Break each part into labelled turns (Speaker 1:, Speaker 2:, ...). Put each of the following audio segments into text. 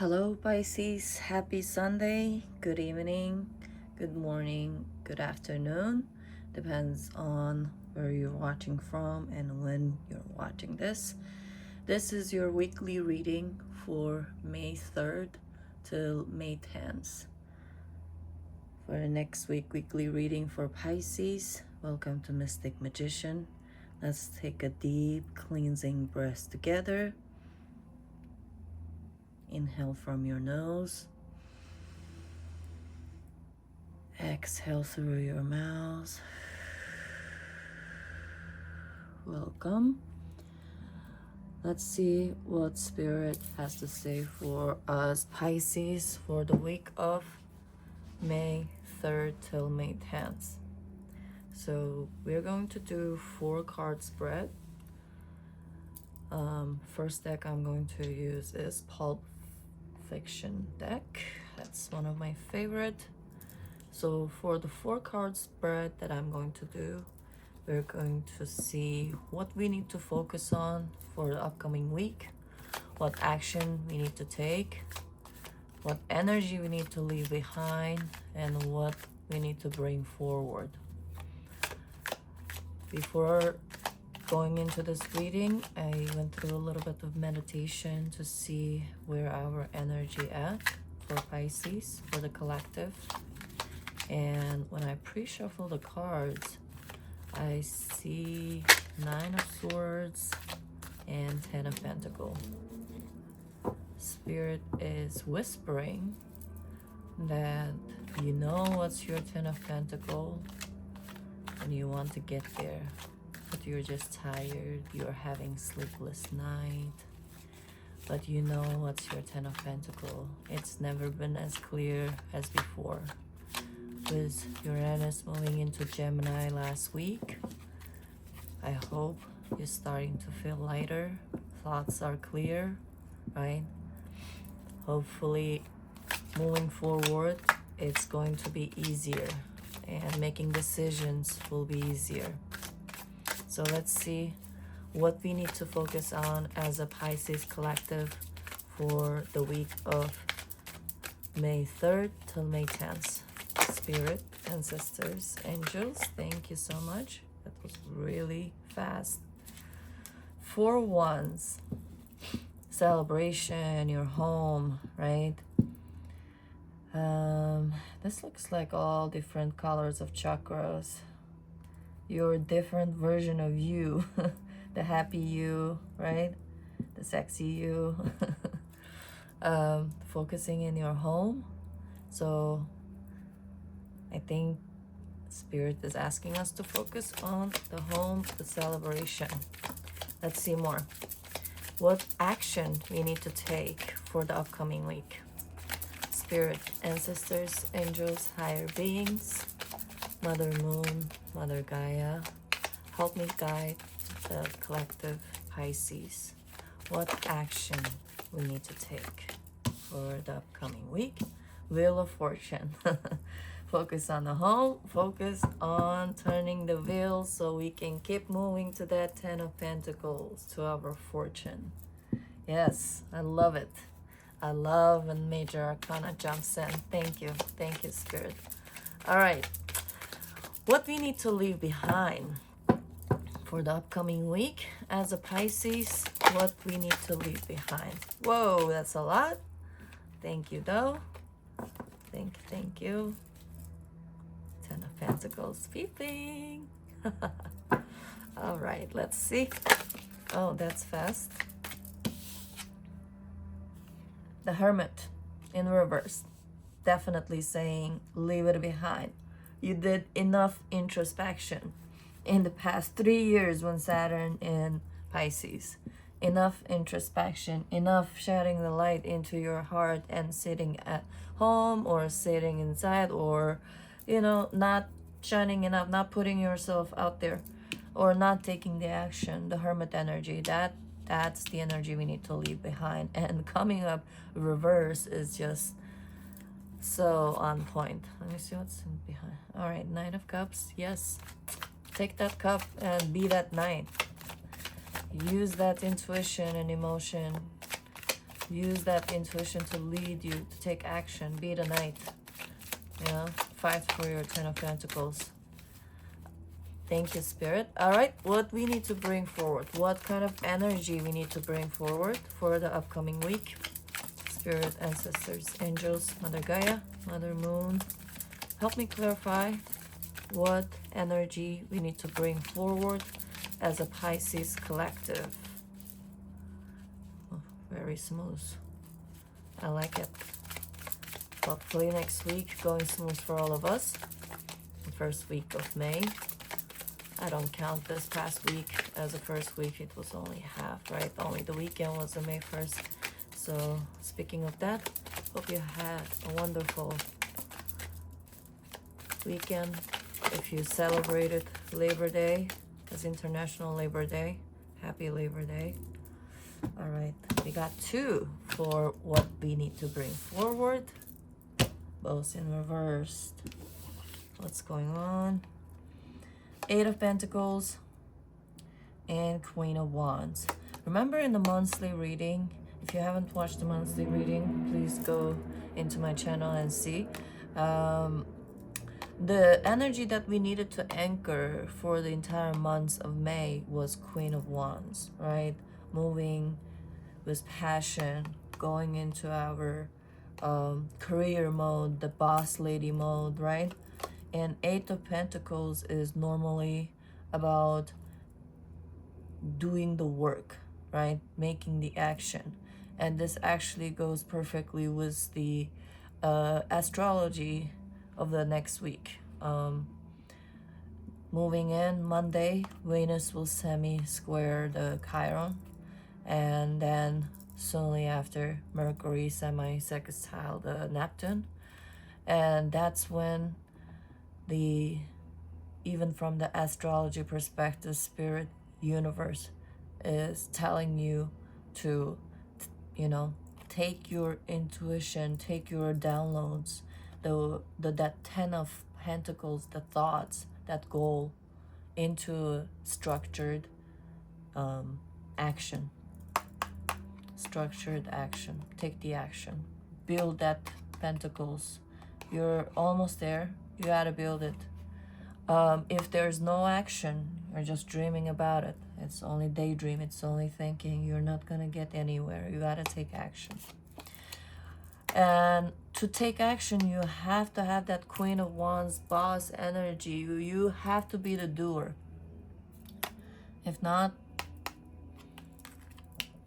Speaker 1: Hello, Pisces. Happy Sunday. Good evening, good morning, good afternoon. Depends on where you're watching from and when you're watching this. This is your weekly reading for May 3rd till May 10th. For the next weekly reading for Pisces, welcome to Mystic Magician. Let's take a deep cleansing breath together. Inhale from your nose. Exhale through your mouth. Welcome. Let's see what Spirit has to say for us Pisces for the week of May 3rd till May 10th. So we're going to do 4 card spread. First deck I'm going to use is Pulp Fiction deck. That's one of my favorite. So for the 4 card spread that I'm going to do, we're going to see what we need to focus on for the upcoming week, what action we need to take, what energy we need to leave behind, and what we need to bring forward. Before going into this reading, I went through a little bit of meditation to see where our energy at for Pisces, for the collective. And when I pre-shuffle the cards, I see 9 of Swords and 10 of Pentacles. Spirit is whispering that you know what's your 10 of Pentacles and you want to get there, but you're just tired, you're having sleepless night, but you know what's your 10 of Pentacles. It's never been as clear as before. With Uranus moving into Gemini last week, I hope you're starting to feel lighter, thoughts are clear, right? Hopefully moving forward it's going to be easier and making decisions will be easier. So let's see what we need to focus on as a Pisces collective for the week of May 3rd till May 10th. Spirit, ancestors, angels, thank you so much. That was really fast. 4 wands. Celebration, your home, right? This looks like all different colors of chakras. Your different version of you. The happy you, right? The sexy you. Focusing in your home. So I think Spirit is asking us to focus on the home, the celebration. Let's see more. What action we need to take for the upcoming week. Spirit, ancestors, angels, higher beings, Mother Moon, Mother Gaia, help me guide the collective Pisces. What action we need to take for the upcoming week. Wheel of Fortune. Focus on the home, focus on turning the wheel so we can keep moving to that 10 of Pentacles, to our fortune. Yes, I love it. I love when Major Arcana jumps in. Thank you, Spirit. All right, what we need to leave behind for the upcoming week as a Pisces, what we need to leave behind. Whoa, that's a lot. Thank you, though. Thank you. 10 of Pentacles peeping. All right, let's see. Oh, that's fast. The Hermit in reverse. Definitely saying leave it behind. You did enough introspection in the past 3 years when Saturn in Pisces. Enough introspection, enough shedding the light into your heart and sitting at home or sitting inside, or you know, not shining enough, not putting yourself out there, or not taking the action. The Hermit energy, that's the energy we need to leave behind. And coming up reverse is just so on point. Let me see what's in behind. All right, 9 of Cups. Yes, take that cup and be that knight. Use that intuition and emotion Use that intuition to lead you to take action. Be the knight. You know, fight for your Ten of Pentacles. Thank you, Spirit. All right, what we need to bring forward. What kind of energy we need to bring forward for the upcoming week. Spirit, ancestors, angels, Mother Gaia, Mother Moon. Help me clarify what energy we need to bring forward as a Pisces collective. Oh, very smooth. I like it. Hopefully next week going smooth for all of us. The first week of May. I don't count this past week as the first week. It was only half, right? Only the weekend was the May 1st. So speaking of that, hope you had a wonderful weekend. If you celebrated Labor Day as International Labor Day, happy Labor Day. All right, we got 2 for what we need to bring forward. Both in reversed. What's going on? 8 of Pentacles and Queen of Wands. Remember in the monthly reading, if you haven't watched the monthly reading, please go into my channel and see. The energy that we needed to anchor for the entire months of May was Queen of Wands, right? Moving with passion, going into our career mode, the boss lady mode, right? And 8 of Pentacles is normally about doing the work, right? Making the action. And this actually goes perfectly with the astrology of the next week. Moving in Monday, Venus will semi-square the Chiron. And then soonly after, Mercury semi-sextile the Neptune. And that's when even from the astrology perspective, spirit universe is telling you to, you know, take your intuition, take your downloads, that 10 of Pentacles, the thoughts, that goal, into structured action. Structured action. Take the action. Build that Pentacles. You're almost there. You gotta build it. If there's no action, you're just dreaming about it. It's only daydream. It's only thinking. You're not gonna get anywhere. You gotta take action. And to take action, you have to have that Queen of Wands boss energy. You have to be the doer. If not,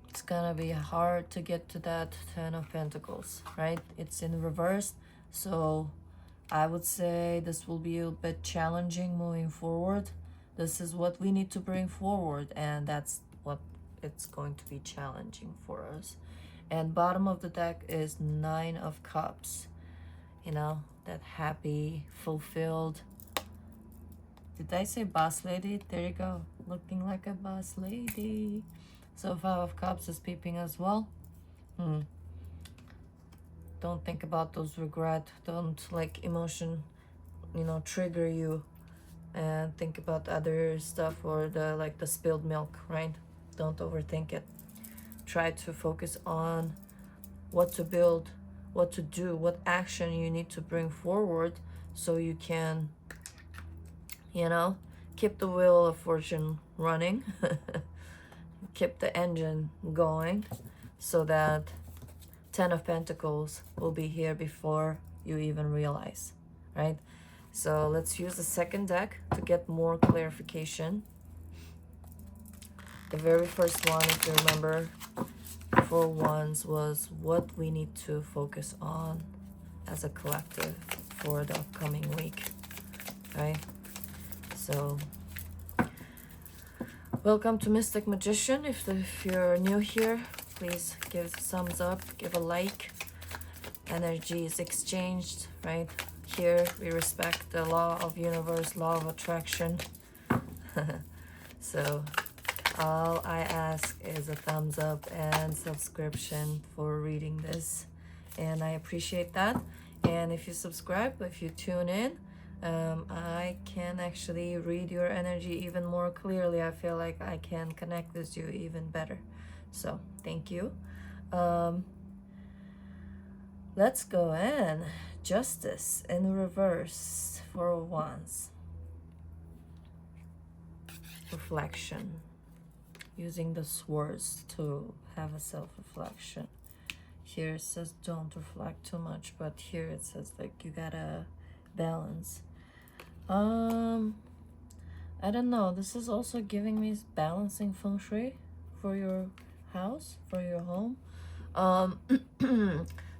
Speaker 1: it's gonna be hard to get to that 10 of Pentacles, right? It's in reverse, so I would say this will be a bit challenging moving forward. This is what we need to bring forward, and that's what it's going to be challenging for us. And bottom of the deck is 9 of Cups. You know, that happy, fulfilled. Did I say boss lady? There you go. Looking like a boss lady. So 5 of Cups is peeping as well. Don't think about those regret. Don't like emotion, you know, trigger you. And think about other stuff, or the spilled milk, right? Don't overthink it. Try to focus on what to build, what to do, what action you need to bring forward, so you can, you know, keep the wheel of fortune running. Keep the engine going, so that 10 of Pentacles will be here before you even realize, right? So let's use the second deck to get more clarification. The very first one, if you remember, 4 Wands, was what we need to focus on as a collective for the upcoming week, right? So welcome to Mystic Magician. If you're new here, please give a thumbs up, give a like. Energy is exchanged, right? Here we respect the law of universe, law of attraction. So all I ask is a thumbs up and subscription for reading this, and I appreciate that. And if you subscribe, if you tune in, I can actually read your energy even more clearly. I feel like I can connect with you even better. So thank you. Um, let's go in. Justice in reverse for once. Reflection. Using the swords to have a self-reflection. Here it says don't reflect too much, but here it says like you gotta balance. I don't know. This is also giving me balancing feng shui for your house, for your home.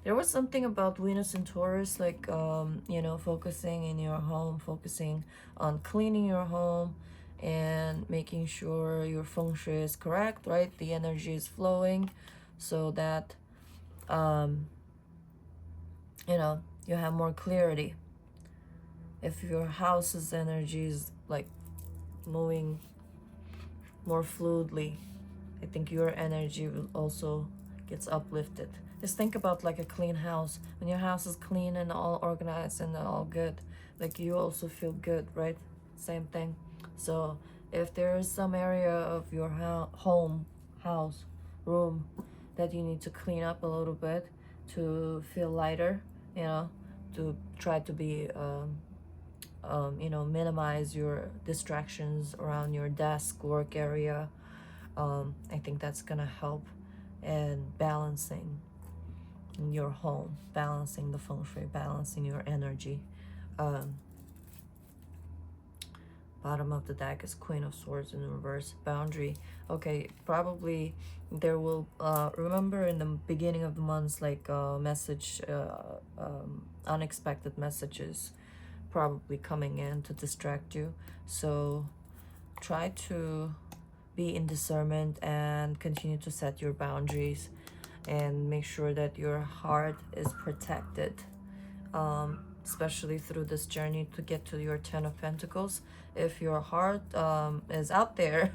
Speaker 1: There was something about Venus and Taurus, like you know, focusing in your home, focusing on cleaning your home and making sure your feng shui is correct, right? The energy is flowing so that you know, you have more clarity. If your house's energy is like moving more fluidly, I think your energy will also gets uplifted. Just think about like a clean house. When your house is clean and all organized and all good, like you also feel good, right? Same thing. So if there is some area of your home, house, room that you need to clean up a little bit to feel lighter, you know, to try to be you know, minimize your distractions around your desk, work area. I think that's gonna help in balancing your home, balancing the feng shui, balancing your energy. Um, Bottom of the deck is Queen of Swords in reverse. Boundary. Okay, probably there will, remember in the beginning of the months, like message, unexpected messages probably coming in to distract you. So try to be in discernment and continue to set your boundaries and make sure that your heart is protected, especially through this journey to get to your 10 of Pentacles. If your heart is out there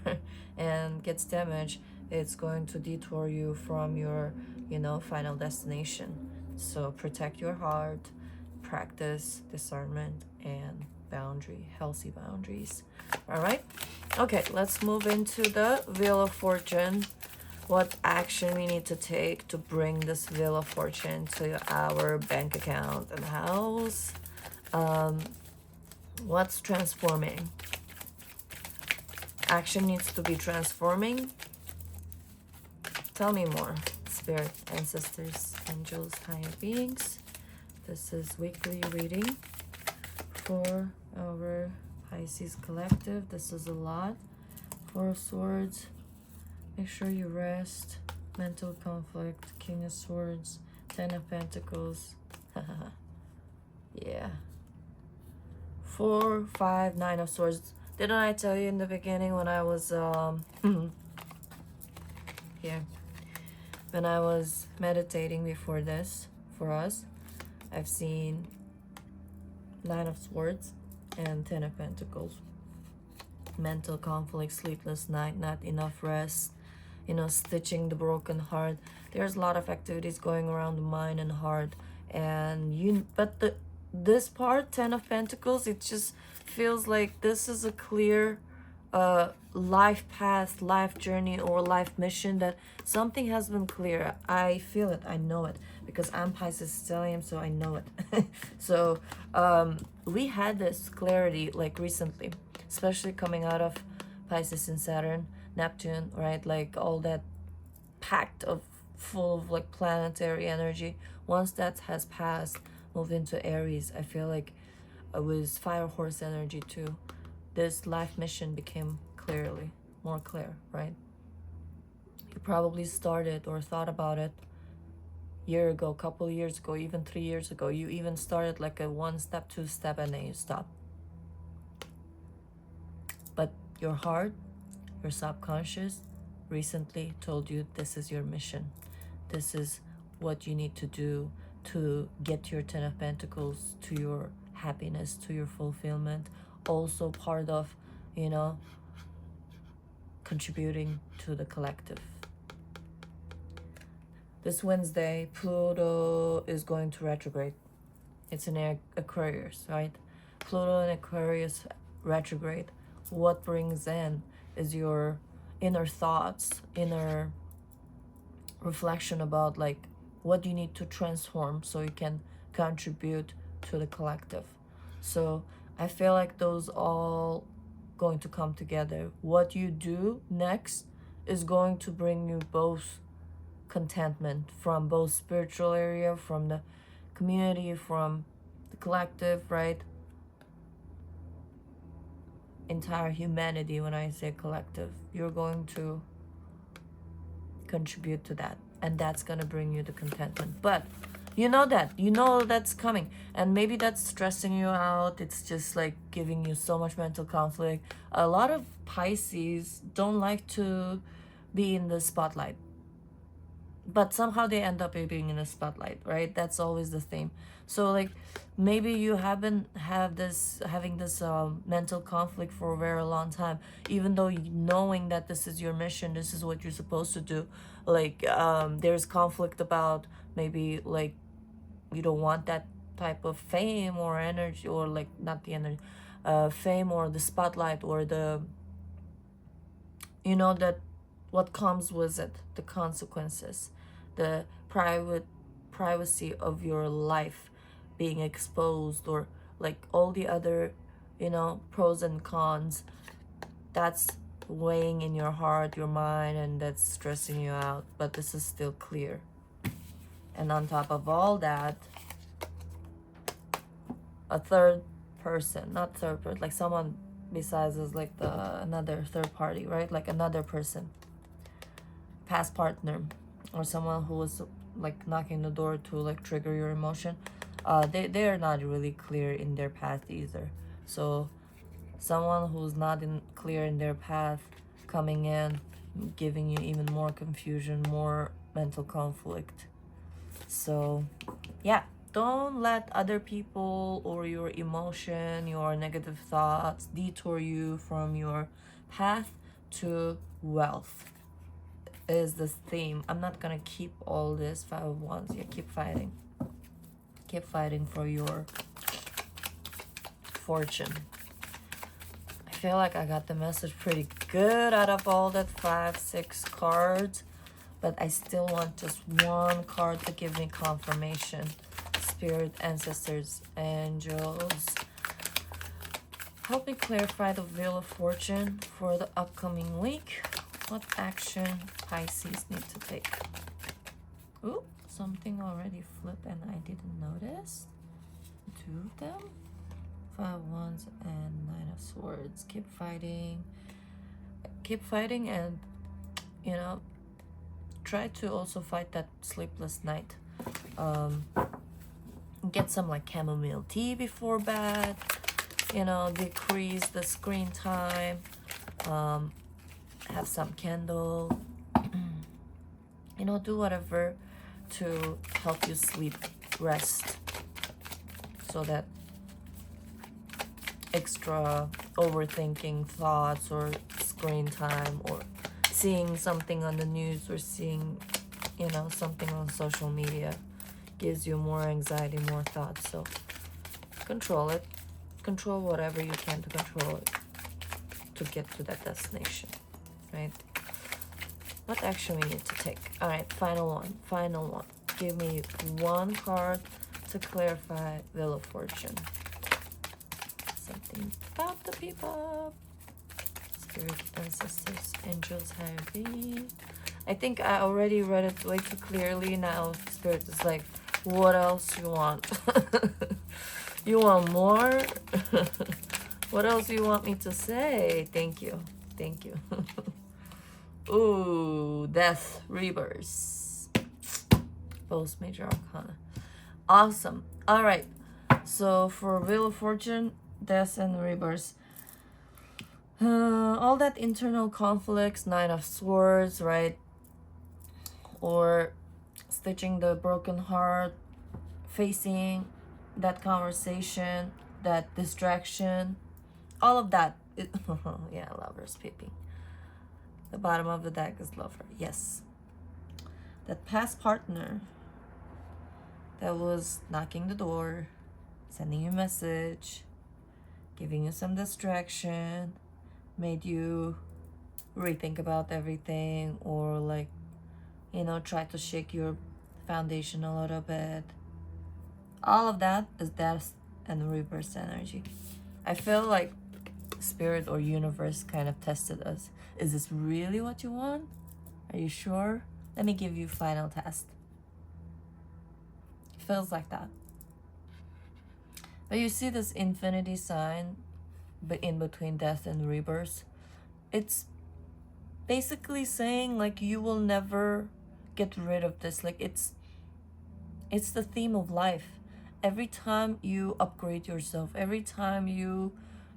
Speaker 1: and gets damaged, it's going to detour you from your, you know, final destination. So protect your heart, practice discernment and boundary, healthy boundaries. All right. Okay, let's move into the Wheel of Fortune. What action we need to take to bring this Wheel of Fortune to our bank account and house. What's transforming? Action needs to be transforming. Tell me more. Spirit, ancestors, angels, higher beings. This is weekly reading for our Pisces collective. This is a lot. Four of Swords. Make sure you rest. Mental conflict. King of Swords. 10 of Pentacles. Yeah. 4, 5, 9 of Swords. Didn't I tell you in the beginning when I was here, when I was meditating before this for us, I've seen 9 of Swords and 10 of Pentacles. Mental conflict, sleepless night, not enough rest, you know, stitching the broken heart. There's a lot of activities going around the mind and heart, and this part, 10 of Pentacles, it just feels like this is a clear life path, life journey, or life mission, that something has been clear. I feel it, I know it, because I'm Pisces stellium, so I know it. So we had this clarity like recently, especially coming out of Pisces and Saturn, Neptune, right? Like all that packed of full of like planetary energy. Once that has passed, moved into Aries, I feel like it was fire horse energy too. This life mission became clearly more clear, right? You probably started or thought about it year ago, couple years ago, even 3 years ago. You even started like a 1 step, 2 step, and then you stopped. But your heart, your subconscious recently told you this is your mission. This is what you need to do to get your 10 of Pentacles, to your happiness, to your fulfillment. Also part of, you know, contributing to the collective. This Wednesday, Pluto is going to retrograde. It's in Aquarius, right? Pluto in Aquarius retrograde. What brings in is your inner thoughts, inner reflection about like what you need to transform so you can contribute to the collective. So I feel like those all going to come together. What you do next is going to bring you both contentment from both spiritual area, from the community, from the collective, right? Entire humanity. When I say collective, you're going to contribute to that, and that's gonna bring you the contentment. But you know that's coming, and maybe that's stressing you out. It's just like giving you so much mental conflict. A lot of Pisces don't like to be in the spotlight, but somehow they end up being in a spotlight, right? That's always the theme. So like maybe you haven't having this mental conflict for a very long time, even though knowing that this is your mission, this is what you're supposed to do. Like there's conflict about maybe like you don't want that type of fame or energy, or like not the energy, fame or the spotlight, or the, you know, that what comes with it, the consequences, the privacy of your life being exposed, or like all the other, you know, pros and cons. That's weighing in your heart, your mind, and that's stressing you out. But this is still clear. And on top of all that, a third person, not third person, like someone besides us, like another third party, right? Like another person, past partner, or someone who was like knocking the door to like trigger your emotion. They are not really clear in their path either. So someone who's not clear in their path coming in, giving you even more confusion, more mental conflict. So yeah, don't let other people or your emotion, your negative thoughts detour you from your path to wealth is this theme. I'm not gonna keep all this 5 of Wands. Yeah, keep fighting. Keep fighting for your fortune. I feel like I got the message pretty good out of all that 5, 6 cards, but I still want just one card to give me confirmation. Spirit, ancestors, angels, help me clarify the Wheel of Fortune for the upcoming week. What action Pisces need to take? Ooh, something already flipped and I didn't notice. 2 of them. 5 of Wands and 9 of Swords. Keep fighting. Keep fighting, and, you know, try to also fight that sleepless night. Get some like chamomile tea before bed. You know, decrease the screen time. Have some candle. You know, do whatever to help you sleep, rest, so that extra overthinking thoughts or screen time or seeing something on the news or seeing, you know, something on social media gives you more anxiety, more thoughts. So control it. Control whatever you can to control it to get to that destination, right? What action we need to take? All right, final one. Final one. Give me one card to clarify Wheel of Fortune. Something about the people. Spirit, ancestors, angels, higher being. I think I already read it way too clearly. Now Spirit is like, what else you want? You want more? What else do you want me to say? Thank you. Thank you. Ooh, Death, Rebirth. Both major arcana. Awesome. All right. So for Wheel of Fortune, Death and Rebirth. All that internal conflicts, 9 of Swords, right? Or stitching the broken heart, facing that conversation, that distraction, all of that. Yeah, Lovers peeping. The bottom of the deck is Lover. Yes. That past partner that was knocking the door, sending you a message, giving you some distraction, made you rethink about everything, or like you know, try to shake your foundation a little bit. All of that is death and rebirth energy. I feel like spirit or universe kind of tested us. Is this really what you want? Are you sure? Let me give you final test. Feels like that. But you see this infinity sign in between death and rebirth. It's basically saying like you will never get rid of this. Like it's the theme of life. Every time you upgrade yourself, every time you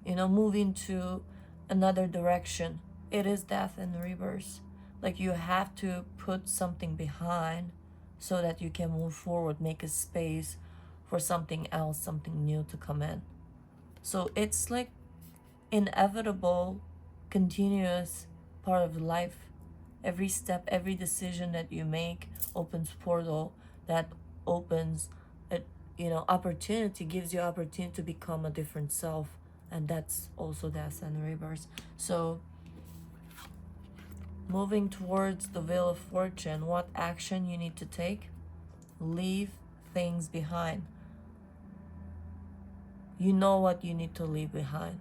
Speaker 1: move into another direction, it is death and rebirth. Like you have to put something behind so that you can move forward, make a space for something else, something new to come in. So it's like inevitable, continuous part of life. Every step, every decision that you make opens portal that opens a opportunity, gives you opportunity to become a different self, and that's also death and rebirth. So moving towards the wheel of fortune, what action you need to take? Leave things behind. You know what you need to leave behind.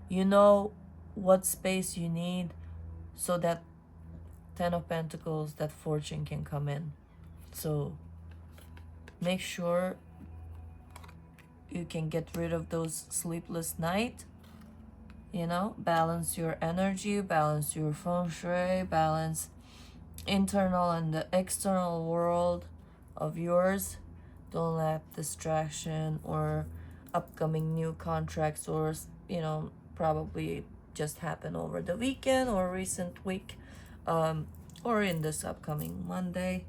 Speaker 1: You know what space you need so that 10 of Pentacles, that fortune can come in. So make sure you can get rid of those sleepless nights. Balance your energy, balance your feng shui, balance internal and the external world of yours. Don't let distraction or upcoming new contracts or probably just happen over the weekend or recent week, or in this upcoming Monday.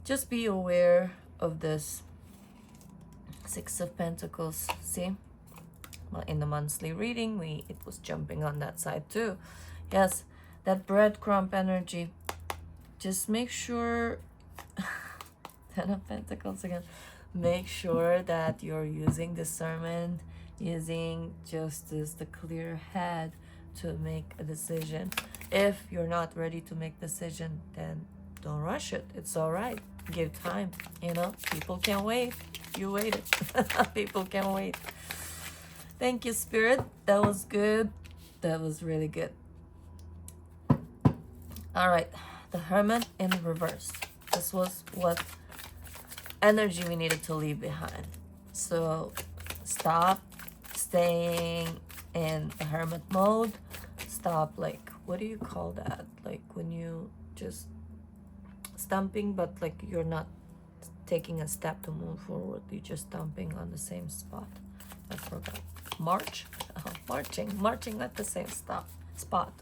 Speaker 1: Just be aware of this Six of Pentacles. See, well, in the monthly reading it was jumping on that side too. Yes, that breadcrumb energy. Just make sure Ten of Pentacles again. Make sure that you're using discernment, using justice, the clear head to make a decision. If you're not ready to make decision, then don't rush it. It's all right. Give time. People can wait. You waited. People can wait. Thank you, Spirit. That was good. That was really good. All right. The Hermit in reverse. This was what energy we needed to leave behind. So stop staying in a hermit mode. Stop, like, what do you call that? Like when you just stumping, but like you're not taking a step to move forward. You're just stumping on the same spot. I forgot. March? Oh, marching at the same spot.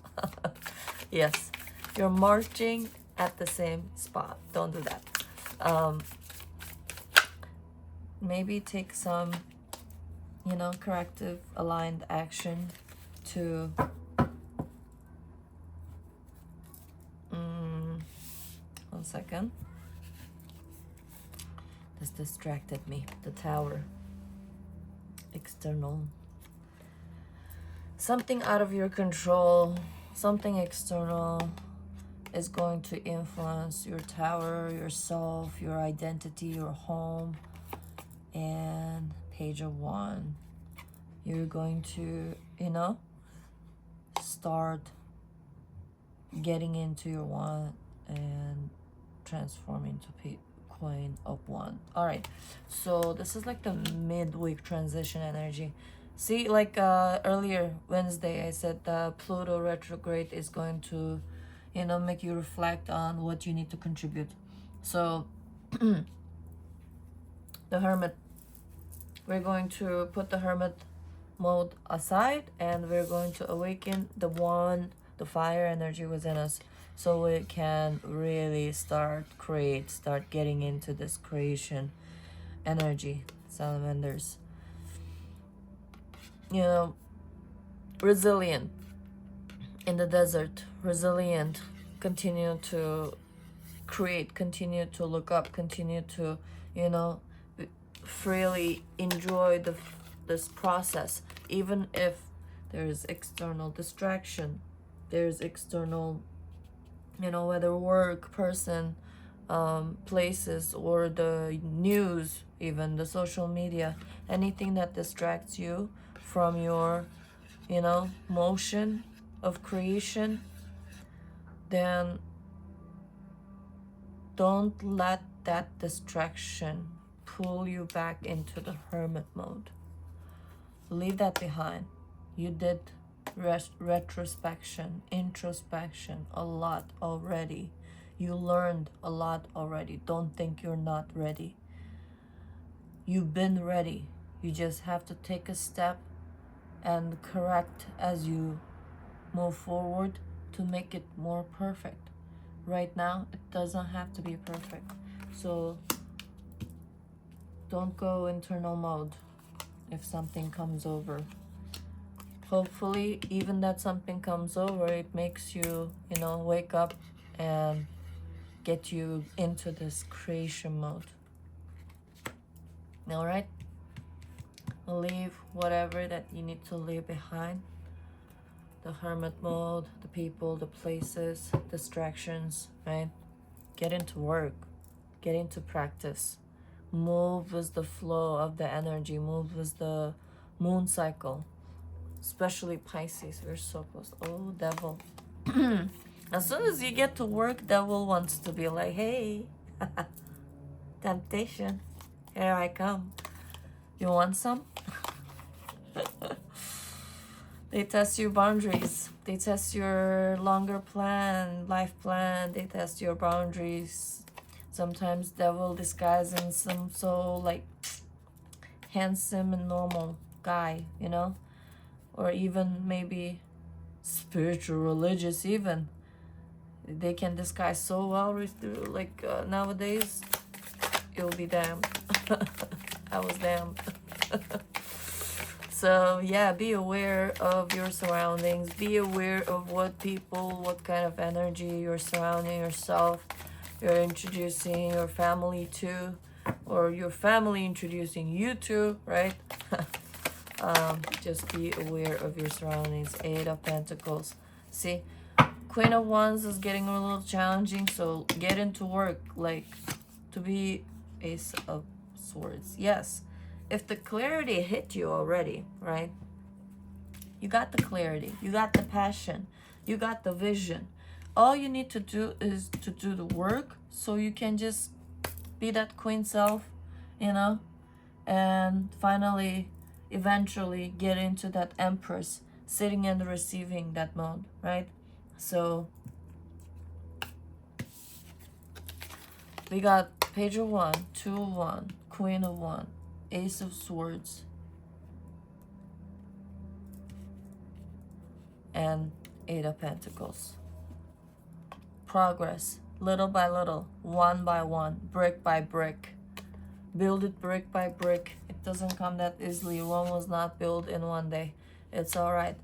Speaker 1: Yes, you're marching at the same spot. Don't do that. Maybe take some, corrective aligned action to one second. This distracted me. The Tower. External. Something out of your control, something external is going to influence your tower, yourself, your identity, your home. And Page of Wands. You're going to, start getting into your wand and transforming to Queen of Wands. All right, so this is like the midweek transition energy. See, like earlier Wednesday I said the Pluto retrograde is going to make you reflect on what you need to contribute. So the Hermit, we're going to put the Hermit mode aside and we're going to awaken the wand, the fire energy within us, so we can really start getting into this creation energy. Salamanders, resilient in the desert, resilient, continue to create, continue to look up, continue to freely enjoy this process, even if there's external distraction, there's external you know, whether work, person, places, or the news, even the social media, anything that distracts you from your, you know, motion of creation, then don't let that distraction pull you back into the hermit mode. Leave that behind. You did retrospection, introspection a lot already. You learned a lot already. Don't think you're not ready. You've been ready. You just have to take a step and correct as you move forward to make it more perfect. Right now, it doesn't have to be perfect. So don't go internal mode if something comes over. Hopefully, even that something comes over, it makes you, you know, wake up and get you into this creation mode. All right? Leave whatever that you need to leave behind. The hermit mode, the people, the places, distractions, right? Get into work. Get into practice. Move with the flow of the energy. Move with the moon cycle. Especially Pisces, we're so close. Oh, devil. As soon as you get to work, devil wants to be like, hey, temptation, here I come. You want some? They test your boundaries. They test your longer plan, life plan. They test your boundaries. Sometimes devil disguising some so like handsome and normal guy, you know? Or even maybe spiritual, religious even. They can disguise so well like nowadays. You'll be damned. I was damned. So yeah, be aware of your surroundings. Be aware of what people, what kind of energy you're surrounding yourself, you're introducing your family to, or your family introducing you to, right? Just be aware of your surroundings. Eight of Pentacles. See, Queen of Wands is getting a little challenging, so get into work, like, to be Ace of Swords. Yes, if the clarity hit you already, right? You got the clarity, you got the passion, you got the vision. All you need to do is to do the work so you can just be that queen self, you know, and finally, eventually get into that Empress, sitting and receiving that mode, right? So we got Page of Wands, Two of Wands, Queen of Wands, Ace of Swords, and Eight of Pentacles. Progress, little by little, one by one, brick by brick. Build it brick by brick. It doesn't come that easily. Rome was not built in one day. It's all right.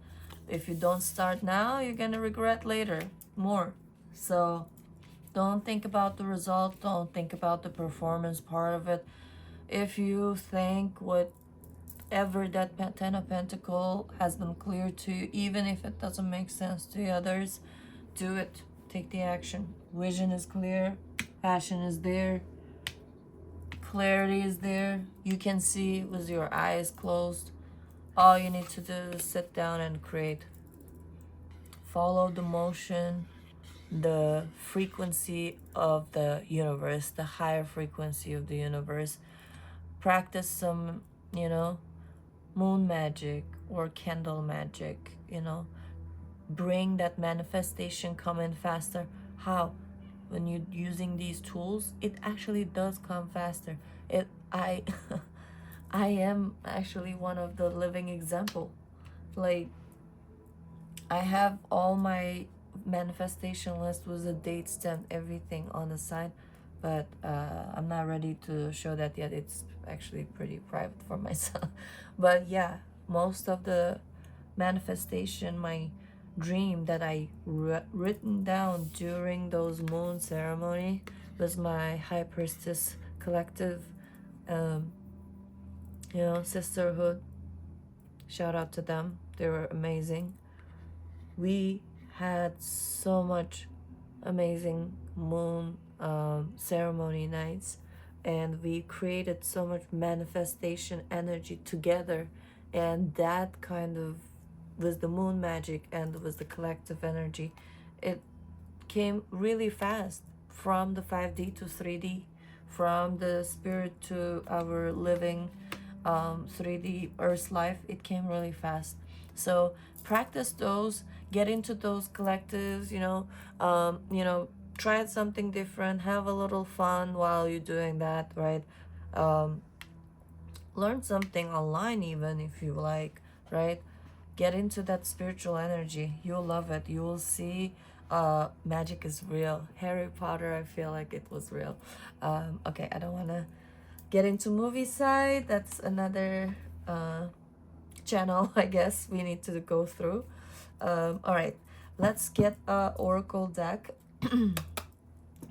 Speaker 1: If you don't start now, you're gonna regret later more. So don't think about the result. Don't think about the performance part of it. If you think whatever that Ten of Pentacles has been clear to you, even if it doesn't make sense to others, do it. Take the action. Vision is clear. Passion is there. Clarity is there. You can see with your eyes closed. All you need to do is sit down and create. Follow the motion, the frequency of the universe, the higher frequency of the universe. Practice some, you know, moon magic or candle magic, you know. Bring that manifestation come in faster. How? When you're using these tools, it actually does come faster. I I am actually one of the living example. Like, I have all my manifestation list with a date stamp, everything on the side, but I'm not ready to show that yet. It's actually pretty private for myself. But yeah, most of the manifestation, my dream that I written down during those moon ceremony was my high priestess collective, you know, sisterhood. Shout out to them, they were amazing. We had so much amazing moon ceremony nights, and we created so much manifestation energy together, and that kind of was the moon magic and was the collective energy. It came really fast from the 5D to 3D, from the spirit to our living 3D Earth life. It came really fast. So practice those, get into those collectives, try something different, have a little fun while you're doing that, right? Um, learn something online even if you like, right? Get into that spiritual energy. You'll love it. You will see magic is real. Harry Potter, I feel like it was real. Okay, I don't want to get into movie side. That's another channel, I guess, we need to go through. All right, let's get a oracle deck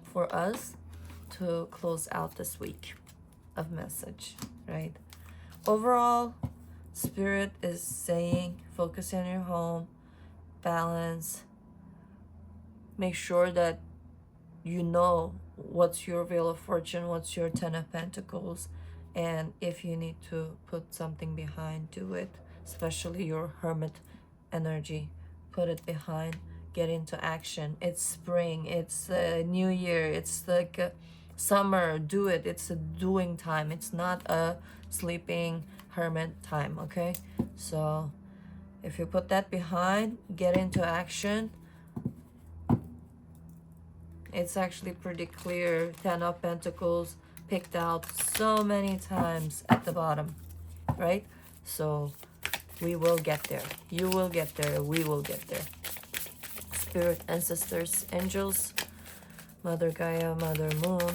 Speaker 1: for us to close out this week of message, right? Overall, Spirit is saying focus on your home, balance, make sure that you know what's your Wheel of Fortune, what's your Ten of Pentacles, and if you need to put something behind, do it, especially your Hermit energy. Put it behind, get into action. It's spring, it's a new year, it's like a summer. Do it. It's a doing time, it's not a sleeping hermit time, okay? So if you put that behind, get into action. It's actually pretty clear. Ten of Pentacles picked out so many times at the bottom, right? So we will get there. You will get there. We will get there. Spirit, ancestors, angels, Mother Gaia, Mother Moon,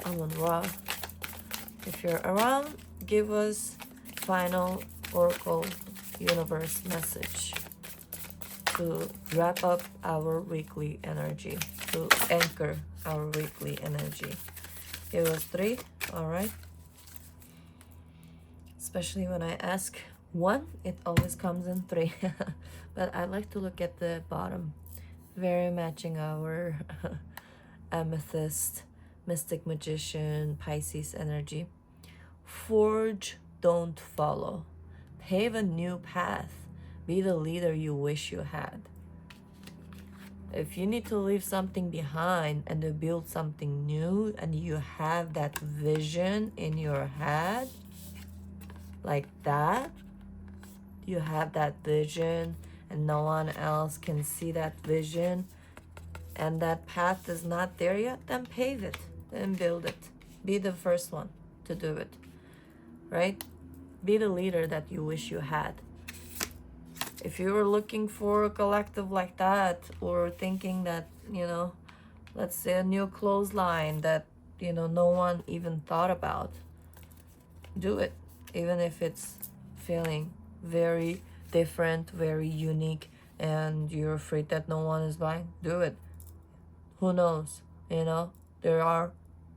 Speaker 1: Amun Ra. If you're around, give us final oracle universe message to wrap up our weekly energy, to anchor our weekly energy. It was 3, all right. Especially when I ask 1, it always comes in 3. But I like to look at the bottom. Very matching our amethyst, mystic magician, Pisces energy. Forge, don't follow. Pave a new path. Be the leader you wish you had. If you need to leave something behind and to build something new, and you have that vision in your head, like that, you have that vision and no one else can see that vision, and that path is not there yet, then pave it, then build it. Be the first one to do it, right? Be the leader that you wish you had. If you were looking for a collective like that, or thinking that, let's say a new clothesline that, no one even thought about, do it. Even if it's feeling very different, very unique, and you're afraid that no one is buying, do it. Who knows? There are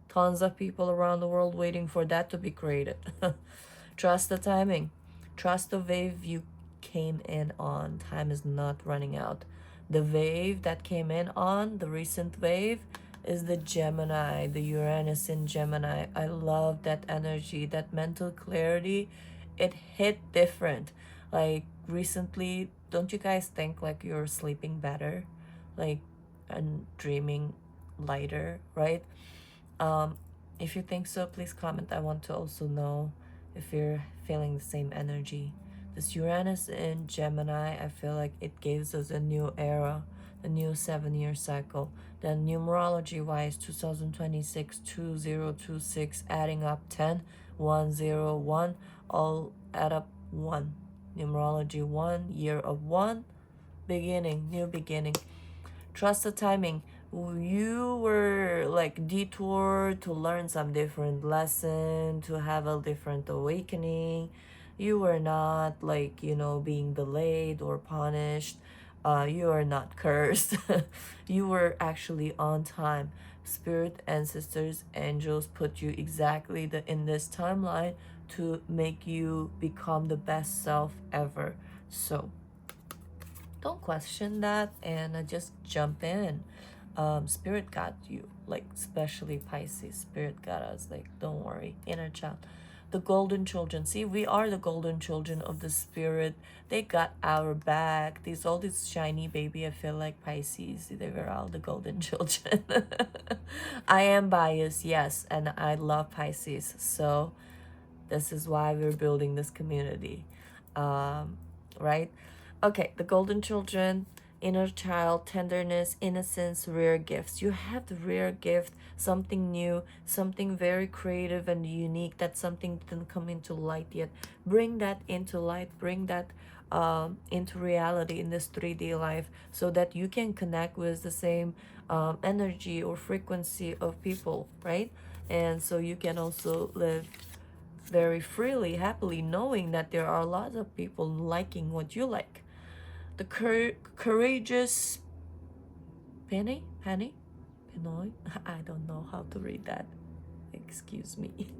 Speaker 1: tons of people around the world waiting for that to be created. Trust the timing. Trust the wave you came in on. Time is not running out. The wave that came in on, the recent wave, is the Gemini, the Uranus in Gemini. I love that energy, that mental clarity. It hit different. Like recently, don't you guys think like you're sleeping better? Like, and dreaming lighter, right? If you think so, please comment. I want to also know if you're feeling the same energy. This Uranus in Gemini, I feel like it gives us a new era, a new 7-year cycle. Then numerology wise, 2026, 2026, adding up 10, 101, all add up 1. Numerology 1, year of 1, beginning, new beginning. Trust the timing. You were like detoured to learn some different lesson, to have a different awakening. You were not like, being delayed or punished. You are not cursed. You were actually on time. Spirit, ancestors, angels put you exactly in this timeline to make you become the best self ever. So don't question that, and just jump in. Spirit got you, like especially Pisces. Spirit got us, like, don't worry, inner child. The golden children, see, we are the golden children of the spirit. They got our back. These all this shiny baby, I feel like Pisces, they were all the golden children. I am biased, yes, and I love Pisces, so this is why we're building this community, right? Okay, the golden children, inner child, tenderness, innocence, rare gifts. You have the rare gift, something new, something very creative and unique, that something didn't come into light yet. Bring that into light, bring that into reality in this 3D life, so that you can connect with the same energy or frequency of people, right? And so you can also live very freely, happily, knowing that there are lots of people liking what you like. The courageous Penny, Pinoy. I don't know how to read that. Excuse me.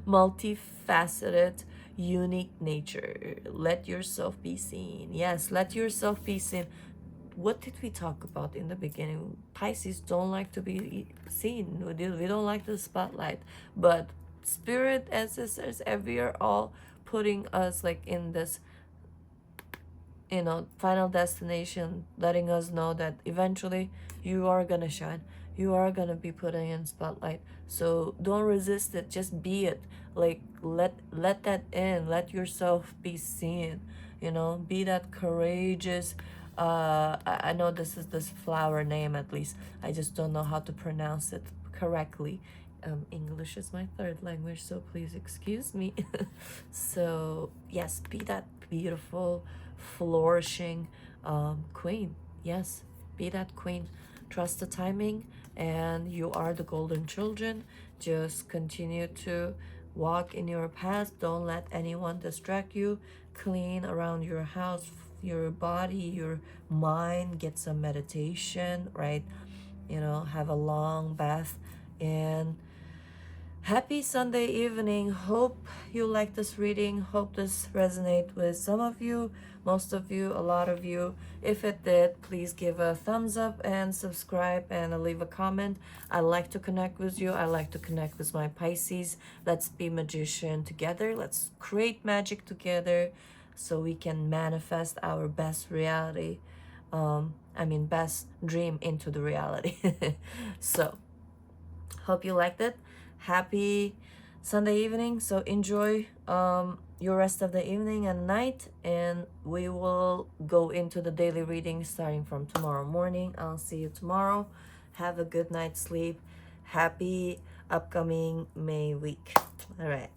Speaker 1: Multifaceted, unique nature. Let yourself be seen. Yes, let yourself be seen. What did we talk about in the beginning? Pisces don't like to be seen. We don't like the spotlight. But spirit ancestors, we are all putting us like in this, final destination, letting us know that eventually you are gonna shine, you are gonna be putting in spotlight. So don't resist it, just be it. Like, let that in, let yourself be seen, be that courageous. I know this is this flower name, at least I just don't know how to pronounce it correctly. English is my third language, so please excuse me. So yes, be that beautiful, flourishing queen. Yes, be that queen. Trust the timing, and you are the golden children. Just continue to walk in your path. Don't let anyone distract you. Clean around your house, your body, your mind. Get some meditation, right? Have a long bath. And happy Sunday evening. Hope you like this reading. Hope this resonate with some of you, most of you, a lot of you. If it did, please give a thumbs up and subscribe and leave a comment. I like to connect with you. I like to connect with my Pisces. Let's be magician together. Let's create magic together so we can manifest our best reality. Best dream into the reality. So hope you liked it. Happy Sunday evening. So enjoy your rest of the evening and night, and we will go into the daily reading starting from tomorrow morning. I'll see you tomorrow. Have a good night's sleep. Happy upcoming May week. All right.